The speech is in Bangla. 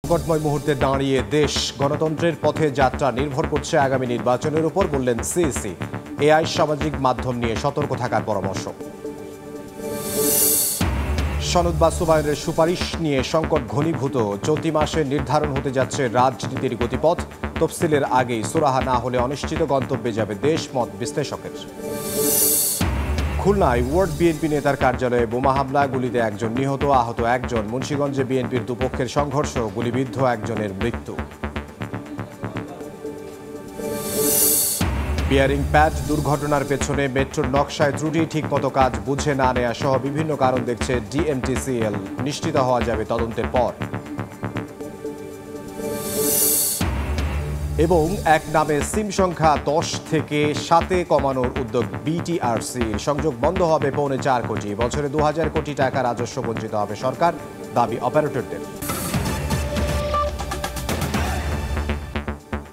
সংকটময় মুহূর্তে দাঁড়িয়ে দেশ গণতন্ত্রের পথে যাত্রা নির্ভর করছে আগামী নির্বাচনের উপর বললেন সিইসি। এআই সামাজিক মাধ্যম নিয়ে সতর্ক থাকার পরামর্শ। সনদ বাস্তবায়নের সুপারিশ নিয়ে সংকট ঘনীভূত। চলতি মাসে নির্ধারণ হতে যাচ্ছে রাজনীতির গতিপথ। তফসিলের আগেই সুরাহা না হলে অনিশ্চিত গন্তব্যে যাবে দেশ, মত বিশ্লেষকের। খুলনায় ওয়ার্ড বিএনপি নেতার কার্যালয়ে বোমা হামলা, গুলিতে একজন নিহত, আহত একজন। মুন্সিগঞ্জে বিএনপির দুপক্ষের সংঘর্ষ, গুলিবিদ্ধ একজনের মৃত্যু। বিয়ারিং প্যাড দুর্ঘটনার পেছনে মেট্রোর নকশায় ত্রুটি, ঠিকমতো কাজ বুঝে না নেওয়া সহ বিভিন্ন কারণ দেখছে ডিএমটিসিএল। নিশ্চিত হওয়া যাবে তদন্তের পর। এবং এক নামে সিম সংখ্যা 10 থেকে 7-এ কমানোর উদ্যোগ বিটিআরসির। সংযোগ বন্ধ হবে 4.25 কোটি। বছরে 2000 কোটি টাকা রাজস্ব বঞ্চিত হবে সরকার, দাবি অপারেটরদের।